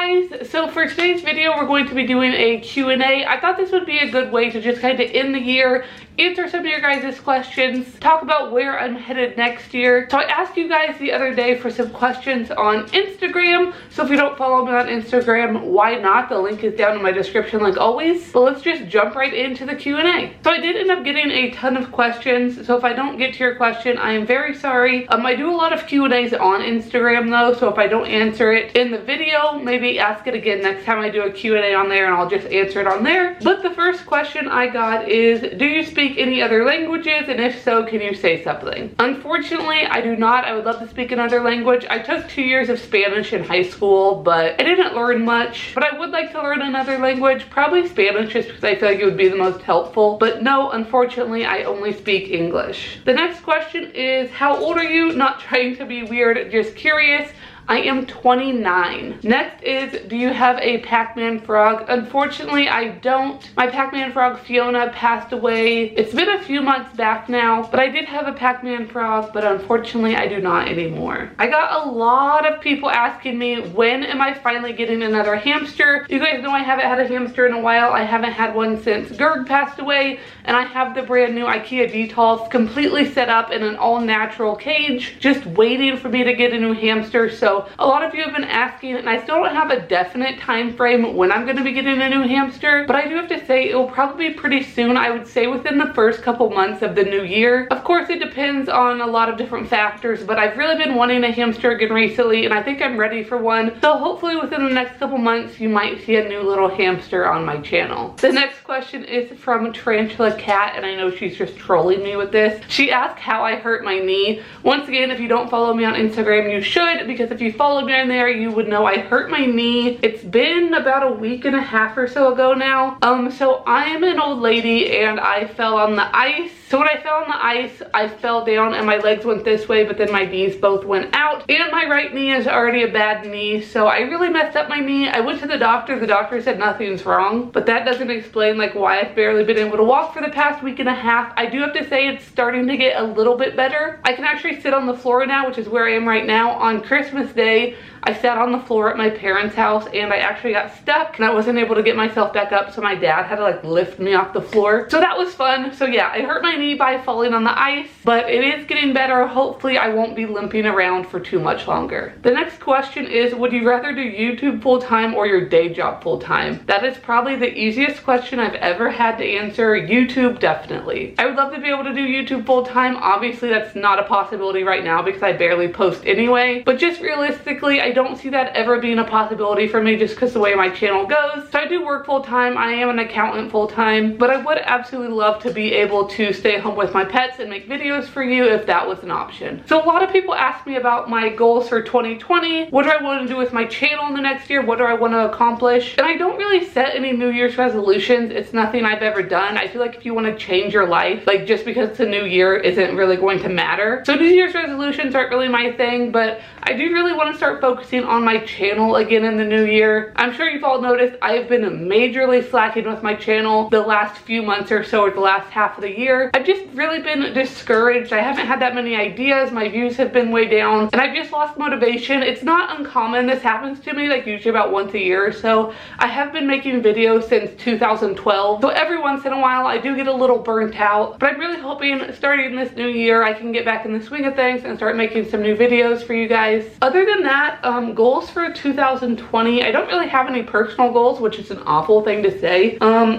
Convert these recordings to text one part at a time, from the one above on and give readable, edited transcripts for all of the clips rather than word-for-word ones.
guys, so for today's video we're going to be doing a Q&A. I thought this would be a good way to just kind of end the year, answer some of your guys' questions, talk about where I'm headed next year. So I asked you guys the other day for some questions on Instagram, so if you don't follow me on Instagram, why not? The link is down in my description like always. But let's just jump right into the Q&A. So I did end up getting a ton of questions, so if I don't get to your question, I am very sorry. I do a lot of Q&As on Instagram though, so if I don't answer it in the video, maybe ask it again next time I do a Q&A on there and I'll just answer it on there. But the first question I got is, do you speak any other languages, and if so, can you say something? Unfortunately, I do not. I would love to speak another language. I took 2 years of Spanish in high school, but I didn't learn much. But I would like to learn another language, probably Spanish, just because I feel like it would be the most helpful. But no, unfortunately, I only speak English. The next question is, how old are you? Not trying to be weird, just curious. I am 29. Next is, do you have a Pac-Man frog? Unfortunately, I don't. My Pac-Man frog Fiona passed away. It's been a few months back now, but I did have a Pac-Man frog, but unfortunately I do not anymore. I got a lot of people asking me, when am I finally getting another hamster? You guys know I haven't had a hamster in a while. I haven't had one since Gerg passed away, and I have the brand new IKEA Detolf completely set up in an all-natural cage, just waiting for me to get a new hamster. So a lot of you have been asking, and I still don't have a definite time frame when I'm going to be getting a new hamster, but I do have to say it will probably be pretty soon. I would say within the first couple months of the new year. Of course, it depends on a lot of different factors, but I've really been wanting a hamster again recently, and I think I'm ready for one. So hopefully within the next couple months, you might see a new little hamster on my channel. The next question is from Tarantula Cat, and I know she's just trolling me with this. She asked how I hurt my knee. Once again, if you don't follow me on Instagram, you should, because if you followed me on there, you would know I hurt my knee. It's been about a week and a half or so ago now. So I'm an old lady and I fell on the ice. So when I fell on the ice, I fell down and my legs went this way, but then my knees both went out, and my right knee is already a bad knee, so I really messed up my knee. I went to the doctor said nothing's wrong, but that doesn't explain like why I've barely been able to walk for the past week and a half. I do have to say it's starting to get a little bit better. I can actually sit on the floor now, which is where I am right now. On Christmas Day, I sat on the floor at my parents' house and I actually got stuck and I wasn't able to get myself back up, so my dad had to like lift me off the floor. So that was fun. So yeah, I hurt my knee by falling on the ice, but it is getting better. Hopefully I won't be limping around for too much longer. The next question is, would you rather do YouTube full-time or your day job full-time? That is probably the easiest question I've ever had to answer. YouTube, definitely. I would love to be able to do YouTube full-time. Obviously that's not a possibility right now because I barely post anyway, but just realistically, I don't see that ever being a possibility for me just because the way my channel goes. So I do work full-time. I am an accountant full-time, but I would absolutely love to be able to stay home with my pets and make videos for you if that was an option. So a lot of people ask me about my goals for 2020. What do I want to do with my channel in the next year? What do I want to accomplish? And I don't really set any New Year's resolutions. It's nothing I've ever done. I feel like if you want to change your life, like just because it's a new year isn't really going to matter. So New Year's resolutions aren't really my thing, but I do really want to start focusing on my channel again in the new year. I'm sure you've all noticed I have been majorly slacking with my channel the last few months or so, or the last half of the year. I've just really been discouraged. I haven't had that many ideas. My views have been way down and I've just lost motivation. It's not uncommon. This happens to me like usually about once a year or so. I have been making videos since 2012. So every once in a while I do get a little burnt out, but I'm really hoping starting this new year I can get back in the swing of things and start making some new videos for you guys. Other than that, goals for 2020, I don't really have any personal goals, which is an awful thing to say.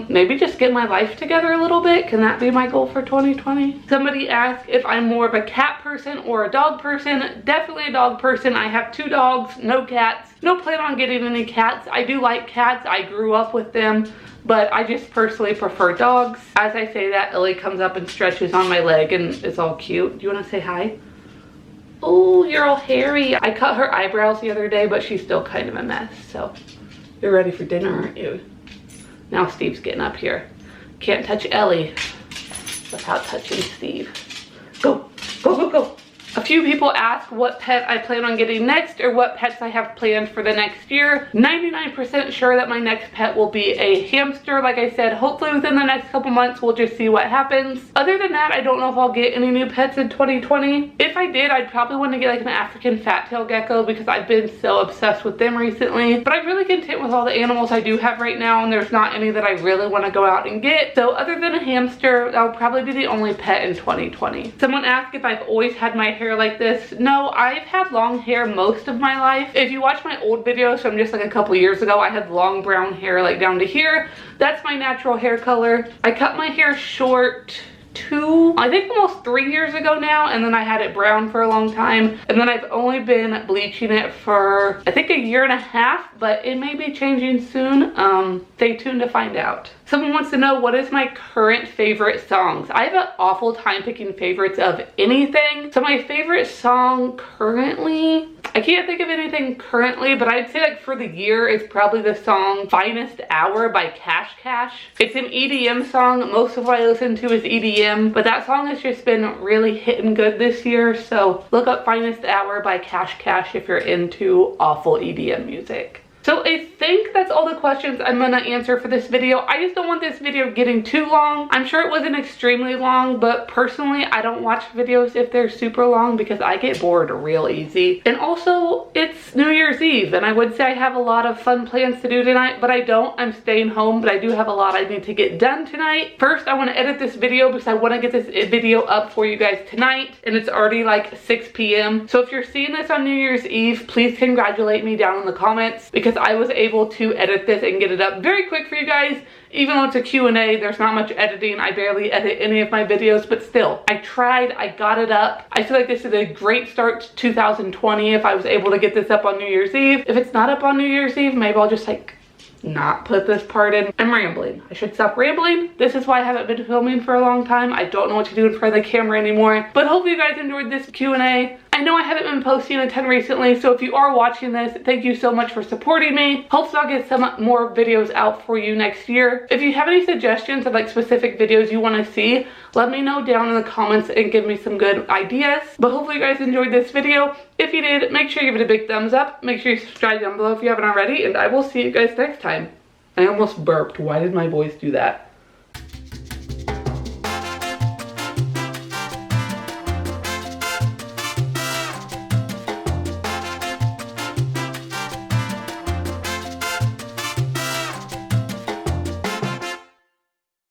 Maybe just get my life together a little bit. Can that be my goal for 2020? Somebody asked if I'm more of a cat person or a dog person. Definitely a dog person. I have 2 dogs, no cats. No plan on getting any cats. I do like cats. I grew up with them, but I just personally prefer dogs. As I say that, Ellie comes up and stretches on my leg and it's all cute. Do you want to say hi? Oh, you're all hairy. I cut her eyebrows the other day, but she's still kind of a mess. So you're ready for dinner, aren't you? Now Steve's getting up here. Can't touch Ellie without touching Steve. Go, go, go, go. A few people ask what pet I plan on getting next or what pets I have planned for the next year. 99% sure that my next pet will be a hamster. Like I said, hopefully within the next couple months, we'll just see what happens. Other than that, I don't know if I'll get any new pets in 2020. If I did, I'd probably want to get like an African fat-tailed gecko because I've been so obsessed with them recently. But I'm really content with all the animals I do have right now, and there's not any that I really want to go out and get. So other than a hamster, that will probably be the only pet in 2020. Someone asked if I've always had my hair like this. No, I've had long hair most of my life. If you watch my old videos from just like a couple years ago, I had long brown hair like down to here. That's my natural hair color. I cut my hair short I think almost 3 years ago now, and then I had it brown for a long time, and then I've only been bleaching it for I think a year and a half, but it may be changing soon. Stay tuned to find out. Someone wants to know, what is my current favorite songs? I have an awful time picking favorites of anything. So my favorite song currently, I can't think of anything currently, but I'd say like for the year is probably the song Finest Hour by Cash Cash. It's an EDM song. Most of what I listen to is EDM, but that song has just been really hitting good this year. So look up Finest Hour by Cash Cash if you're into awful EDM music. So I think that's all the questions I'm gonna answer for this video. I just don't want this video getting too long. I'm sure it wasn't extremely long, but personally, I don't watch videos if they're super long because I get bored real easy. And also, it's New Year's Eve, and I would say I have a lot of fun plans to do tonight, but I don't. I'm staying home, but I do have a lot I need to get done tonight. First, I wanna edit this video because I wanna get this video up for you guys tonight, and it's already like 6 p.m. So if you're seeing this on New Year's Eve, please congratulate me down in the comments because I was able to edit this and get it up very quick for you guys. Even though it's a Q&A, there's not much editing. I barely edit any of my videos, but still, I tried, I got it up. I feel like this is a great start to 2020 if I was able to get this up on New Year's Eve. If it's not up on New Year's Eve, maybe I'll just like not put this part in. I'm rambling. I should stop rambling. This is why I haven't been filming for a long time. I don't know what to do in front of the camera anymore, but hopefully you guys enjoyed this Q&A. I know I haven't been posting a ton recently, so if you are watching this, thank you so much for supporting me. Hopefully I'll get some more videos out for you next year. If you have any suggestions of like specific videos you want to see, let me know down in the comments and give me some good ideas. But hopefully you guys enjoyed this video. If you did, make sure you give it a big thumbs up. Make sure you subscribe down below if you haven't already, and I will see you guys next time. I almost burped. Why did my voice do that?